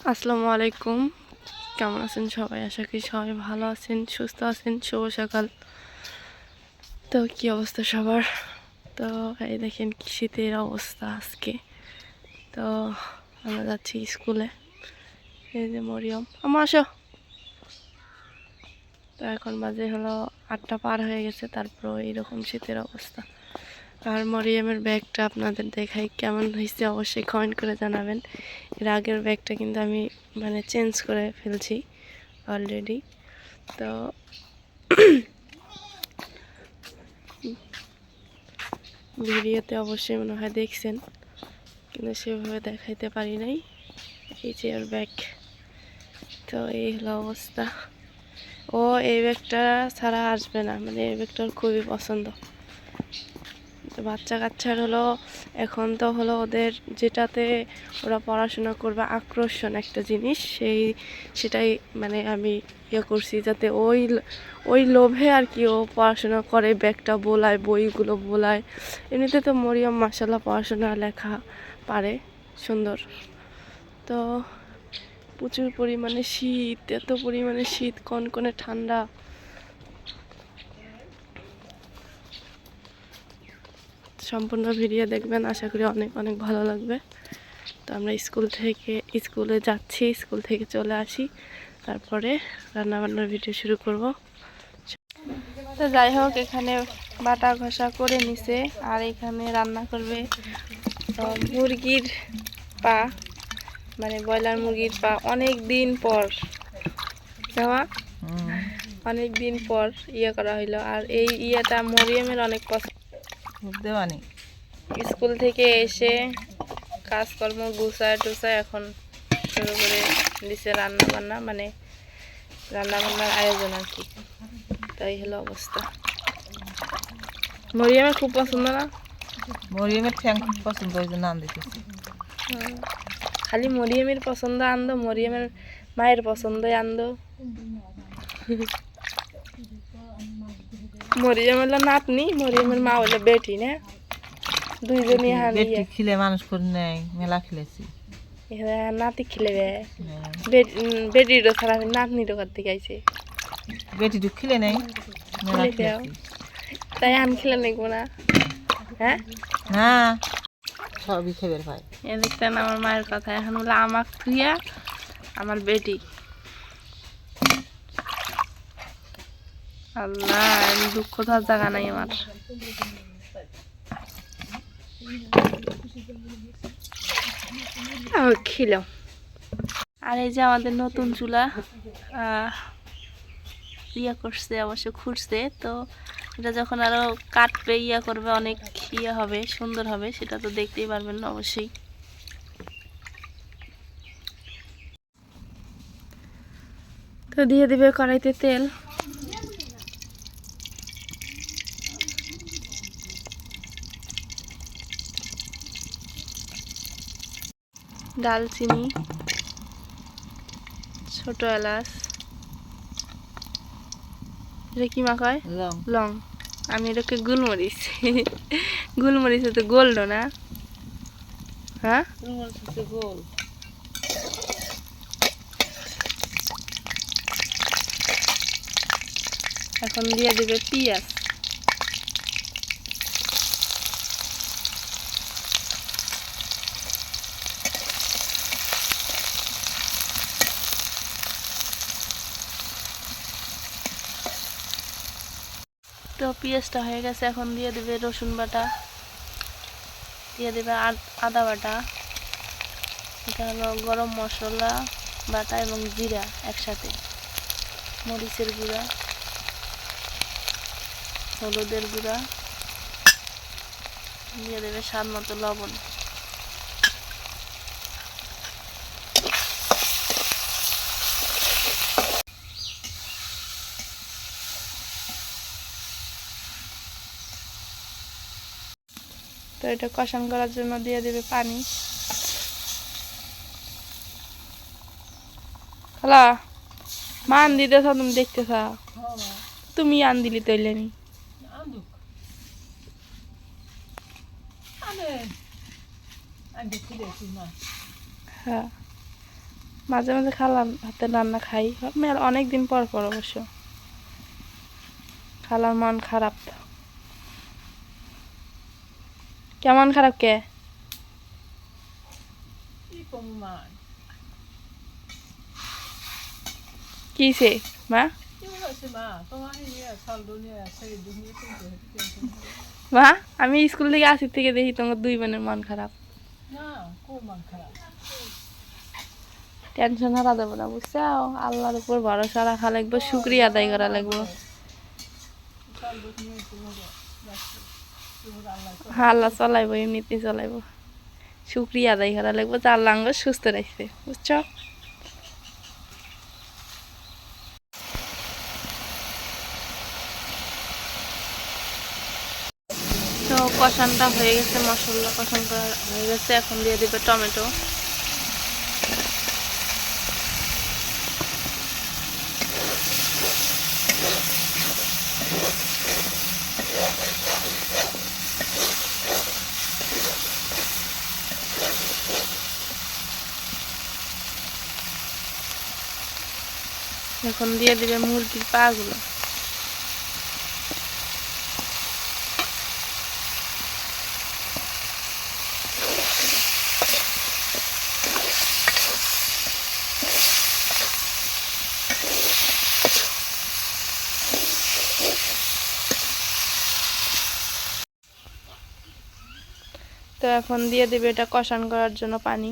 আসসালামু আলাইকুম। কেমন আছেন সবাই? আশা করি সবাই ভালো আছেন, সুস্থ আছেন। শুভ সকাল। তো কি অবস্থা সবার? তো এই দেখেন কি শীতের অবস্থা আজকে। তো আমরা যাচ্ছি স্কুলে। এই যে মরিয়ম, আমা আসো। তো এখন বাজে হলো 8টা পার হয়ে গেছে, তারপর এইরকম শীতের অবস্থা। আর মরিয়মের ব্যাগটা আপনাদের দেখাই, কেমন হয়েছে অবশ্যই কমেন্ট করে জানাবেন। এর আগের ব্যাগটা কিন্তু আমি চেঞ্জ করে ফেলছি অলরেডি। তো ভিডিওতে অবশ্যই মনে হয় দেখছেন, কিন্তু সেভাবে দেখাইতে পারি নাই। এই যে ওর ব্যাগ। তো এই হলো অবস্থা। ও এই ব্যাগটা ছাড়া আসবে না, এই ব্যাগটা ওর খুবই পছন্দ। তো বাচ্চা কাচ্চার হলো এখন তো হলো ওদের যেটাতে ওরা পড়াশোনা করবে আকর্ষণ একটা জিনিস, সেটাই আমি করছি যাতে ওই লোভে আর কি ও পড়াশোনা করে, ব্যাগটা বোলায়, বইগুলো বোলায়। এমনিতে তো মরিয়ম মাশাআল্লাহ পড়াশোনা লেখা পারে সুন্দর। তো প্রচুর পরিমাণে শীত, এত পরিমাণে শীত, কনকনে ঠান্ডা। সম্পূর্ণ ভিডিও দেখবেন, আশা করি অনেক অনেক ভালো লাগবে। তো আমরা স্কুলে যাচ্ছি, স্কুল থেকে চলে আসি, তারপরে রান্নাবান্নার ভিডিও শুরু করব। তো যাই হোক, এখানে বাটা ঘষা করে নিছে, আর এখানে রান্না করবে মুরগির পা, ব্রয়লার মুরগির পা। অনেক দিন পর অনেক দিন পর করা হইলো। আর এই মরিয়মের অনেক পছন্দ। স্কুল থেকে এসে কাজকর্ম গুছায় টুছায় এখন শুরু করে দিছে রান্নাবান্নার আয়োজন আর কি। তাই হলো অবস্থা। মরিয়মের খুব পছন্দ না? মরিয়মের ঠ্যাং খুব পছন্দ, ওই জন্য নাম দিতেছি। খালি মরিয়মের পছন্দ আনন্দ, মরিয়মের মায়ের পছন্দই আনন্দ। মরিয়ম হলো নাতনি, মরিয়মের মা হলো বেটি, না? দুইজনই বেটি খিলে মানুষ করে নেয়, মেলা খেলেছি। নাতি খিলেবে বেটিরও ছাড়া নাতনিরও করতে গাইছে। বেটিটু খিলে নেই, মেলা খেলেছি। তাই আন খিলে নেব না? হ্যাঁ, না সবই খেবের ভাই। এ দেখতেন আমার মায়ের কথা। এখন বলে আমাক থুইয়া আমার বেটি। আল্লাহ, আমি দুঃখ তো আর জায়গা নাই আমার। খিল। আর এই যে আমাদের নতুন চুলা করছে, অবশ্য খুঁড়ছে। তো এটা যখন আরো কাটবে করবে, অনেক হবে, সুন্দর হবে, সেটা তো দেখতেই পারবেন অবশ্যই। তো দিয়ে দিবে কড়াইতে তেল। দালচিনি, ছোট এলাচ, এটা কি মাখায়? লং। আমি এটাকে গোলমরিচ। গোলমরিচ তো গোল্ড না? হ্যাঁ, গোল। এখন দিয়ে দিবে পেঁয়াজ। তো পেঁয়াজটা হয়ে গেছে, এখন দিয়ে দেবে রসুন বাটা, দিয়ে দেবে আদা বাটা, এটা হলো গরম মশলা বাটা এবং জিরা একসাথে, মরিচের গুঁড়া, হলুদের গুঁড়া, দিয়ে দেবে স্বাদ মতো লবণ। তো এটা কষান করার জন্য দিয়ে দেবে পানি। খালা, মা আন দিতেছ, তুমি দেখতেছ? তুমি আন দিলি তৈলেনি। হ্যাঁ, মাঝে মাঝে খালার হাতে রান্না খাই, অনেক দিন পর পর অবশ্য। খালার মন খারাপ। কেমন খারাপ কে? কিছে মা? মা আমি স্কুল থেকে আসি থেকে দেখি তোমার দুই বোনের মন খারাপ। টেনশন হারা দেবো না, বুঝছো? আল্লাহর উপর ভরসা রাখা লাগবে, শুকরিয়া আদায় করা লাগবে। আল্লাহ চলাইবো, এমনিতেই চলাইবো। শুকরিয়া আদায় করা লাগবে যে আল্লাহ আমাকে সুস্থ রাখছে, বুঝছো? তো কষানটা হয়ে গেছে, মশলা কষান করা হয়ে গেছে। এখন দিয়ে দিবে টমেটো। এখন দিয়ে দিবে মুরগির পাগুলো। তো এখন দিয়ে দিবে এটা কষান করার জন্য পানি।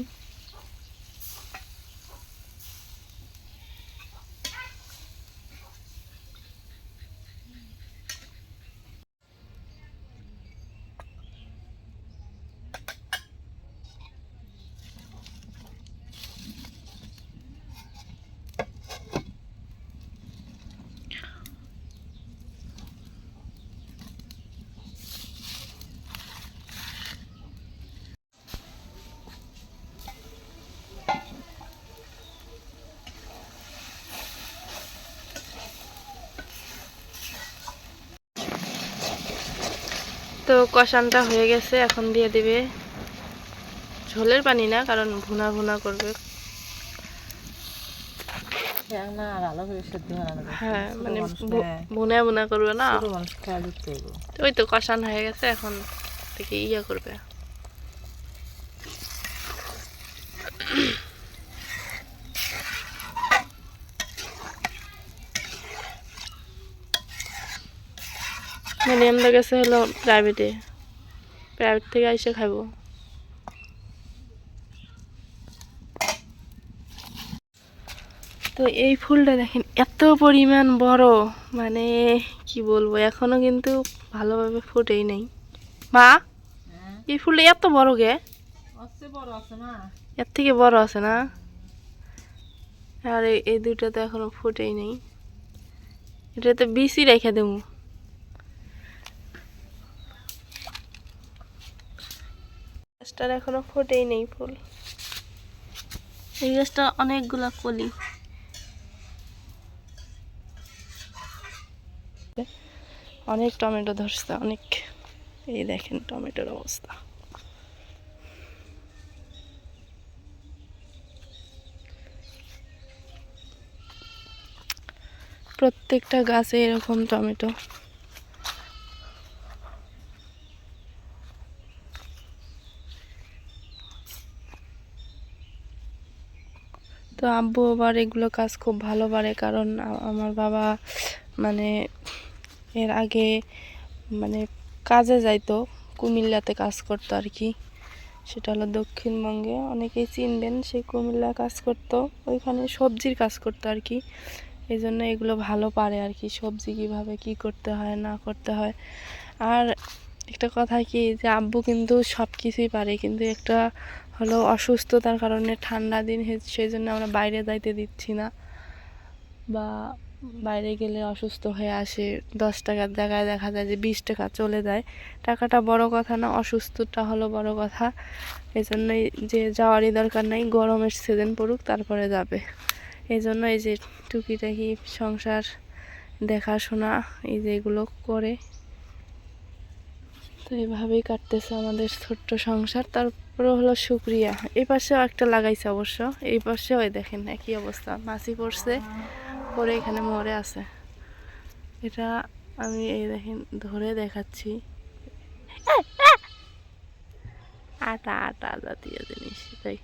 তো কষানটা হয়ে গেছে, এখন দিয়ে দিবে ঝোলের পানি না, কারণ ভুনা ভুনা করবে। হ্যাঁ মানে ভুনা ভুনা করবে না, ওই তো কষান হয়ে গেছে, এখন থেকে ইয়ে করবে। মানে আমরা গেছে হলো প্রাইভেট থেকে এসে খাবো। তো এই ফুলটা দেখেন এত পরিমাণ বড়, মানে কি বলবো, এখনো কিন্তু ভালোভাবে ফুটেই নাই। মা এই ফুলটা এত বড় গে? এর থেকে বড় আছে না? আর এই দুটো তো এখনো ফুটেই নেই। এটাতে বিচি রেখে দেবো। গাছটার এখনো ফোটেই নেই ফুল। এই গাছটা অনেকগুলা কলি। অনেক টমেটো ধরছে, অনেক। এই দেখেন টমেটোর অবস্থা। প্রত্যেকটা গাছে এরকম টমেটো। তো আব্বু আবার এগুলো কাজ খুব ভালো পারে, কারণ আমার বাবা মানে এর আগে মানে কাজে যাইতো, কুমিল্লাতে কাজ করতো আর কি। সেটা হলো দক্ষিণবঙ্গে, অনেকেই চিনবেন। সেই কুমিল্লা কাজ করতো, ওইখানে সবজির কাজ করতো আর কি। এই জন্য এগুলো ভালো পারে আর কি, সবজি কিভাবে কি করতে হয় না করতে হয়। আর একটা কথা কি, যে আব্বু কিন্তু সব কিছুই পারে, কিন্তু একটা হলো অসুস্থতার কারণে ঠান্ডা দিন, সেই জন্য আমরা বাইরে যাইতে দিচ্ছি না, বা বাইরে গেলে অসুস্থ হয়ে আসে। 10 টাকার জায়গায় দেখা যায় যে 20 টাকা চলে যায়। টাকাটা বড় কথা না, অসুস্থতা হলো বড় কথা। এই জন্যই যে যাওয়ারই দরকার নাই, গরমের সিজন পড়ুক তারপরে যাবে। এই জন্য এই যে টুকিটাকি সংসার দেখাশোনা এই যে এগুলো করে, তো এইভাবেই কাটতেছে আমাদের ছোট্ট সংসার। তার ওরা হলো শুক্রিয়া। এই পাশেও একটা লাগাইছে অবশ্য, এই পাশেও এই দেখেন একই অবস্থা, মাছি পড়ছে পরে এখানে মরে আছে। এটা আমি এই দেখেন ধরে দেখাচ্ছি, আটা আটা জাতীয় জিনিস এটাই।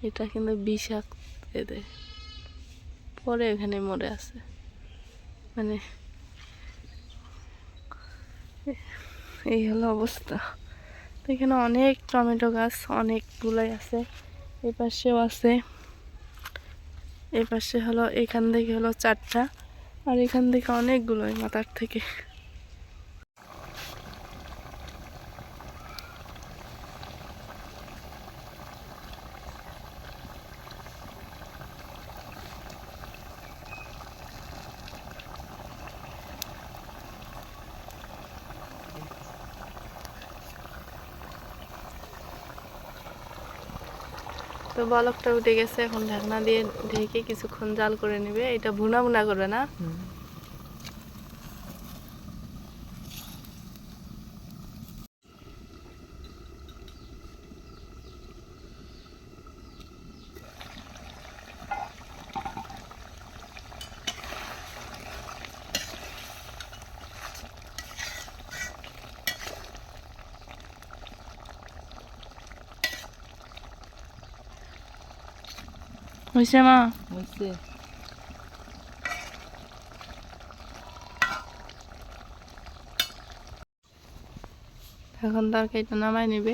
এটা কিন্তু বিষাক্ত, এদের পরে এখানে মরে আছে। মানে এই হলো অবস্থা। তো এখানে অনেক টমেটো গাছ অনেকগুলাই আছে, এই পাশেও আছে, এই পাশে হলো এখান থেকে হলো 4টা, আর এখান থেকে অনেকগুলোই মাথার থেকে। তো বলকটা উঠে গেছে, এখন ঢাকনা দিয়ে ঢেকে কিছুক্ষণ জাল করে নেবে। এটা ভুনা ভুনা করবে না? হয়েছে মা? হয়েছে। এখন তরকারিটা নামাই নেবে।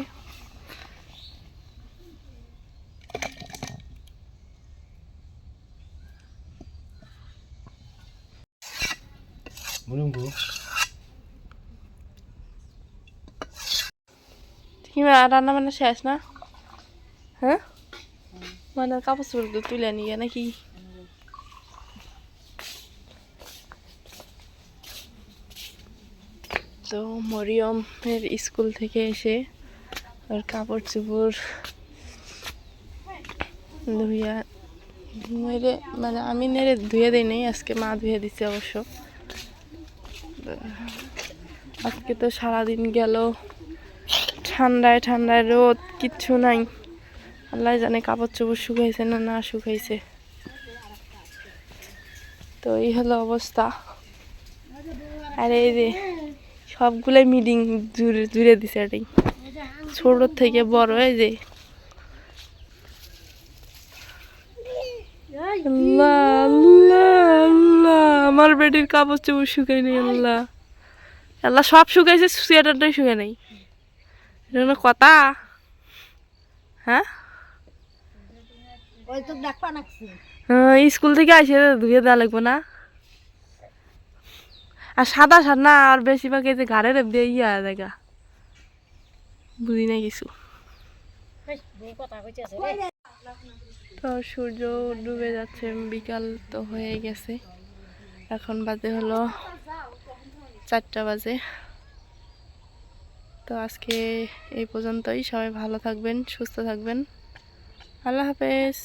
কি রান্না বান্না শেষ না? হ্যাঁ, মানে কাপড় চোপড় তুলে নিয়ে নাকি? তো মরিয়মের স্কুল থেকে এসে ওর কাপড় চোপড় ধুইয়া নেড়ে, মানে আমি নেড়ে ধুয়ে দিই নাই, আজকে মা ধুয়ে দিচ্ছে অবশ্য। আজকে তো সারাদিন গেল ঠান্ডায় ঠান্ডায়, রোদ কিচ্ছু নাই, আল্লাহ জানে কাপড় চোপড় শুকাইছে না না শুকাইছে। তো এই হলো অবস্থা। আর এই যে সবগুলাই মিটিং জুড়ে জুড়ে দিছে, এটাই ছোট থেকে বড়। এই যে আল্লাহ আল্লাহ আল্লাহ, আমার বেটির কাপড় চোপড় শুকাই নেই। আল্লাহ আল্লাহ, সব শুকাইছে, সোয়েটারটাই শুকাই নাই। এটা কোনো কথা? হ্যাঁ, স্কুল থেকে আসে ধুয়ে দেওয়া লাগবো না? আর সাদা সাদ না, আর বেশিরভাগ এই যে ঘাড়ের দিয়ে ইয়া জায়গা, বুঝি না কিছু। তো সূর্য ডুবে যাচ্ছে, বিকাল তো হয়ে গেছে, এখন বাজে হলো 4টা বাজে। তো আজকে এই পর্যন্তই, সবাই ভালো থাকবেন, সুস্থ থাকবেন, আল্লাহ হাফেজ।